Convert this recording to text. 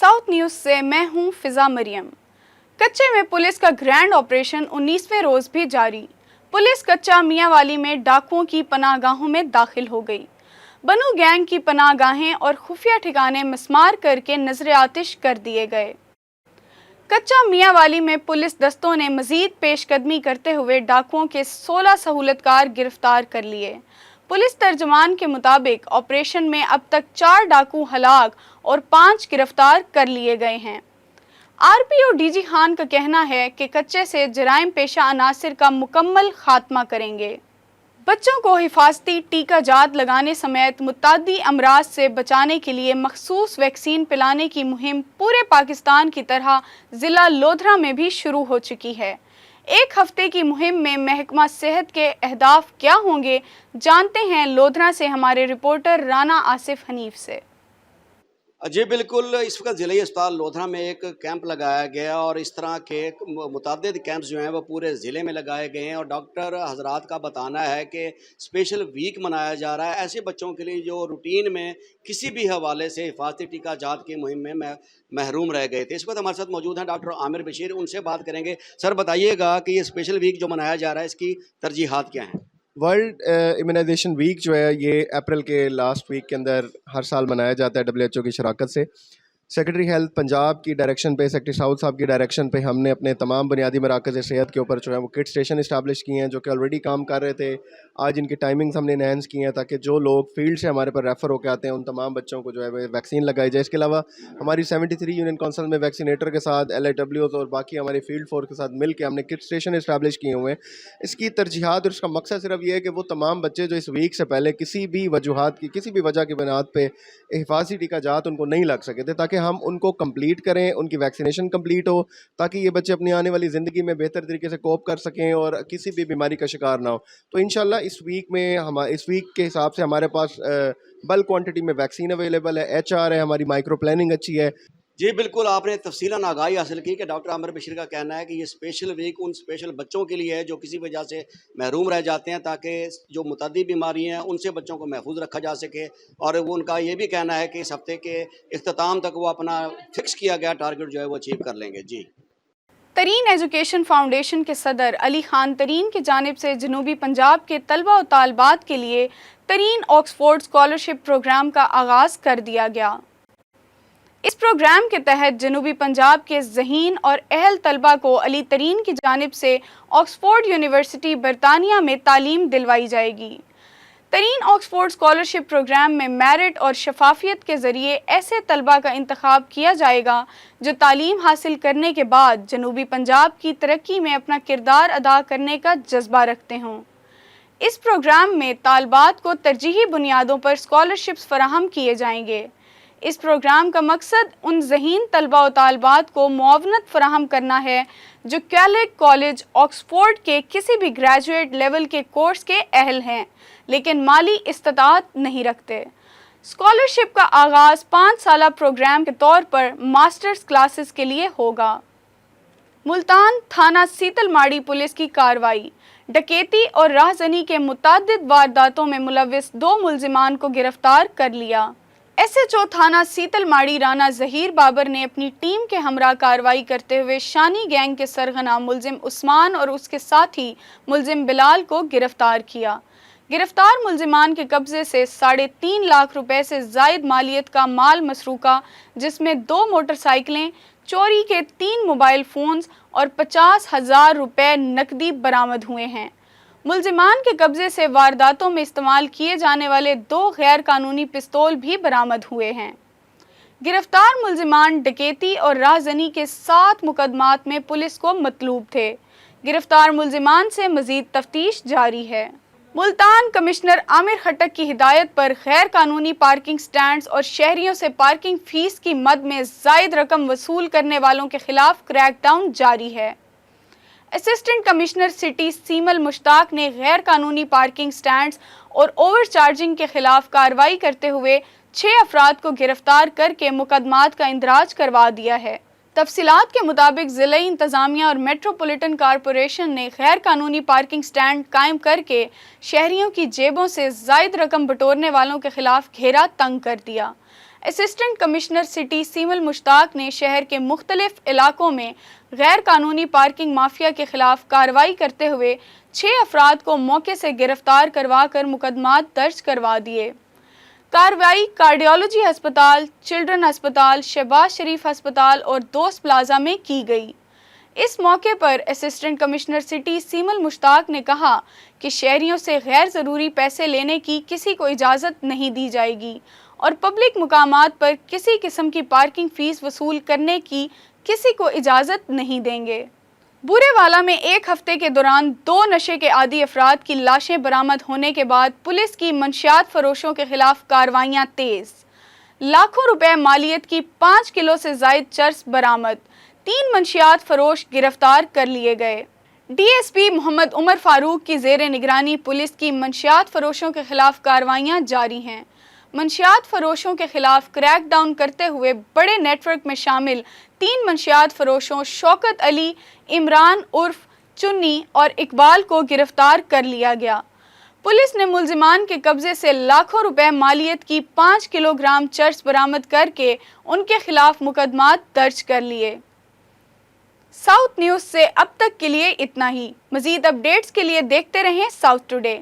South news से मैं हूं फिजा मरियम। कच्चे में पुलिस का ग्रैंड ऑपरेशन 19वें रोज भी जारी। पुलिस कच्चा मियांवाली में डाकुओं की पनाहगाहों में दाखिल हो गई। बनू गैंग की पनाहगाहें और खुफिया ठिकाने मिसमार करके नजर आतिश कर दिए गए। कच्चा मियांवाली में पुलिस दस्तों ने मजीद पेशकदमी करते हुए डाकुओं के 16 सहूलतकार गिरफ्तार कर लिए। पुलिस तर्जमान के मुताबिक ऑपरेशन में अब तक 4 डाकू हलाक और 5 गिरफ्तार कर लिए गए हैं। आरपीओ डीजी खान का कहना है कि कच्चे से जराइम पेशा अनासिर का मुकम्मल खात्मा करेंगे। बच्चों को हिफाजती टीका जात लगाने समेत मुतादी अमराज से बचाने के लिए मखसूस वैक्सीन पिलाने की मुहिम पूरे पाकिस्तान की तरह ज़िला लोधरा में भी शुरू हो चुकी है। एक हफ्ते की मुहिम में महकमा सेहत के अहदाफ क्या होंगे, जानते हैं लोधरा से हमारे रिपोर्टर राना आसिफ हनीफ से। जी बिल्कुल, इस वक्त ज़िले अस्पताल लोधरा में एक कैंप लगाया गया और इस तरह के मुतअद्दिद कैंप्स जो हैं वो पूरे ज़िले में लगाए गए हैं और डॉक्टर हजरात का बताना है कि स्पेशल वीक मनाया जा रहा है ऐसे बच्चों के लिए जो रूटीन में किसी भी हवाले से हिफाजती टीका जात की मुहिम में महरूम रह गए थे। इस वक्त हमारे साथ मौजूद हैं डॉक्टर आमिर बशीर, उनसे बात करेंगे। सर बताइएगा कि ये स्पेशल वीक जो मनाया जा रहा है इसकी तरजीहात क्या हैं? वर्ल्ड इम्यूनाइजेशन वीक जो है ये अप्रैल के लास्ट वीक के अंदर हर साल मनाया जाता है WHO की शराकत से। सेक्रेटरी हेल्थ पंजाब की डायरेक्शन पे, सेक्रेटरी साउथ साहब की डायरेक्शन पे हमने अपने तमाम बुनियादी मराकज़ सेहत के ऊपर जो है वो किट स्टेशन इस्टाब्लिश किए हैं जो कि ऑलरेडी काम कर रहे थे। आज इनकी टाइमिंग्स हमने इनहेंस की हैं ताकि जो लोग फील्ड से हमारे पर रेफ़र होकर आते हैं उन तमाम बच्चों को जो है वैक्सीन लगाई जाए। इसके अलावा हमारी 73 यूनियन काउंसिल में वैक्सीनेटर के साथ LIWs और बाकी हमारी फील्ड फोर्स के साथ मिल के हमने किट स्टेशन इस्टाब्लिश किए हुए हैं। इसकी तरजीहात और इसका मकसद सिर्फ ये है कि वो तमाम बच्चे जो इस वीक से पहले किसी भी वजूहात की, किसी भी वजह की बुनियाद पर हिफाजती टीका जात उनको नहीं लग सके थे, ताकि हम उनको कंप्लीट करें, उनकी वैक्सीनेशन कंप्लीट हो, ताकि ये बच्चे अपनी आने वाली ज़िंदगी में बेहतर तरीके से कोप कर सकें और किसी भी बीमारी का शिकार ना हो। तो इंशाल्लाह इस वीक के हिसाब से हमारे पास बल्क क्वांटिटी में वैक्सीन अवेलेबल है, HR है, हमारी माइक्रो प्लानिंग अच्छी है। जी बिल्कुल, आपने तफसीलन आगाही हासिल की कि डॉक्टर आमिर बशीर का कहना है कि ये स्पेशल वीक उन स्पेशल बच्चों के लिए है जो किसी वजह से महरूम रह जाते हैं, ताकि जो मुतअद्दिद बीमारी हैं उनसे बच्चों को महफूज रखा जा सके। और वो उनका ये भी कहना है कि इस हफ्ते के इख्तिताम तक वो अपना फिक्स किया गया टारगेट जो है वो अचीव कर लेंगे। जी तरीन एजुकेशन फाउंडेशन के सदर अली खान तरीन की जानिब से जनूबी पंजाब के तलबा और तालबात के लिए तरीन ऑक्सफोर्ड स्कॉलरशिप प्रोग्राम का आगाज़ कर दिया गया। इस प्रोग्राम के तहत जनूबी पंजाब के ज़हीन और अहल तलबा को अली तरीन की जानिब से ऑक्सफोर्ड यूनिवर्सिटी बरतानिया में तालीम दिलवाई जाएगी। तरीन ऑक्सफोर्ड स्कॉलरशिप प्रोग्राम में मेरिट और शफाफियत के ज़रिए ऐसे तलबा का इंतखाब किया जाएगा जो तालीम हासिल करने के बाद जनूबी पंजाब की तरक्की में अपना किरदार अदा करने का जज्बा रखते हों। इस प्रोग्राम में तालबात को तरजीही बुनियादों पर स्कॉलरशिप्स फराहम किए जाएंगे। इस प्रोग्राम का मकसद उन ज़हीन तलबा और तालबात को मुआवनत फराहम करना है जो कैलेग कॉलेज ऑक्सफोर्ड के किसी भी ग्रेजुएट लेवल के कोर्स के अहल हैं लेकिन माली इस्तात नहीं रखते। स्कॉलरशिप का आगाज़ 5 साला प्रोग्राम के तौर पर मास्टर्स क्लासेस के लिए होगा। मुल्तान थाना सीतलमाड़ी पुलिस की कार्रवाई, डकैती और राहज़नी के मुतअद्दिद वारदातों में मुलव्विस 2 मुल्ज़िमान को गिरफ्तार कर लिया। SHO थाना सीतलमाड़ी राना ज़हीर बाबर ने अपनी टीम के हमरा कार्रवाई करते हुए शानी गैंग के सरगना मुल्ज़िम उस्मान और उसके साथी मुल्ज़िम बिलाल को गिरफ्तार किया। गिरफ्तार मुल्ज़िमान के कब्ज़े से 3.5 लाख रुपए से ज़ायद मालियत का माल मसरूका, जिसमें 2 मोटरसाइकिलें, चोरी के 3 मोबाइल फ़ोन्स और 50,000 रुपए नकदी बरामद हुए हैं। मुल्ज़िमान के कब्ज़े से वारदातों में इस्तेमाल किए जाने वाले 2 गैर कानूनी पिस्तौल भी बरामद हुए हैं। गिरफ्तार मुल्ज़िमान डकैती और राहज़नी के 7 मुकदमात में पुलिस को मतलूब थे। गिरफ्तार मुल्ज़िमान से मज़ीद तफ्तीश जारी है। मुल्तान कमिश्नर आमिर खटक की हिदायत पर गैर कानूनी पार्किंग स्टैंड्स और शहरियों से पार्किंग फ़ीस की मद में ज़ायद रकम वसूल करने वालों के खिलाफ क्रैकडाउन जारी है। असिस्टेंट कमिश्नर सिटी सीमल मुश्ताक ने गैर कानूनी पार्किंग स्टैंड्स और ओवर चार्जिंग के खिलाफ कार्रवाई करते हुए 6 अफराद को गिरफ्तार करके मुकदमात का इंदराज करवा दिया है। तफसीलात के मुताबिक ज़िला इंतज़ामिया और मेट्रोपॉलिटन कॉरपोरेशन ने गैर कानूनी पार्किंग स्टैंड कायम करके शहरियों की जेबों से ज़ायद रकम बटोरने वालों के खिलाफ घेरा तंग कर दिया। اسسٹنٹ کمشنر سٹی سیم المشتاق نے شہر کے مختلف علاقوں میں غیر قانونی پارکنگ مافیا کے خلاف کارروائی کرتے ہوئے 6 افراد کو موقع سے گرفتار کروا کر مقدمات درج کروا دیے۔ کارروائی کارڈیالوجی ہسپتال، چلڈرن ہسپتال، شہباز شریف ہسپتال اور دوست پلازا میں کی گئی۔ اس موقع پر اسسٹنٹ کمشنر سٹی سیم المشتاق نے کہا کہ شہریوں سے غیر ضروری پیسے لینے کی کسی کو اجازت نہیں دی جائے گی اور پبلک مقامات پر کسی قسم کی پارکنگ فیس وصول کرنے کی کسی کو اجازت نہیں دیں گے۔ بورے والا میں ایک ہفتے کے دوران 2 نشے کے عادی افراد کی لاشیں برآمد ہونے کے بعد پولیس کی منشیات فروشوں کے خلاف کارروائیاں تیز۔ لاکھوں روپے مالیت کی 5 کلو سے زائد چرس برآمد، 3 منشیات فروش گرفتار کر لیے گئے۔ D S P Muhammad Umar فاروق کی زیر نگرانی پولیس کی منشیات فروشوں کے خلاف کارروائیاں جاری ہیں۔ منشیات فروشوں کے خلاف کریک ڈاؤن کرتے ہوئے بڑے نیٹ ورک میں شامل 3 منشیات فروشوں شوکت علی، عمران عرف چنی اور اقبال کو گرفتار کر لیا گیا۔ پولیس نے ملزمان کے قبضے سے لاکھوں روپے مالیت کی 5 کلو گرام چرس برآمد کر کے ان کے خلاف مقدمات درج کر لیے۔ ساؤتھ نیوز سے اب تک کے لیے اتنا ہی۔ مزید اپڈیٹس کے لیے دیکھتے رہیں ساؤتھ ٹوڈے۔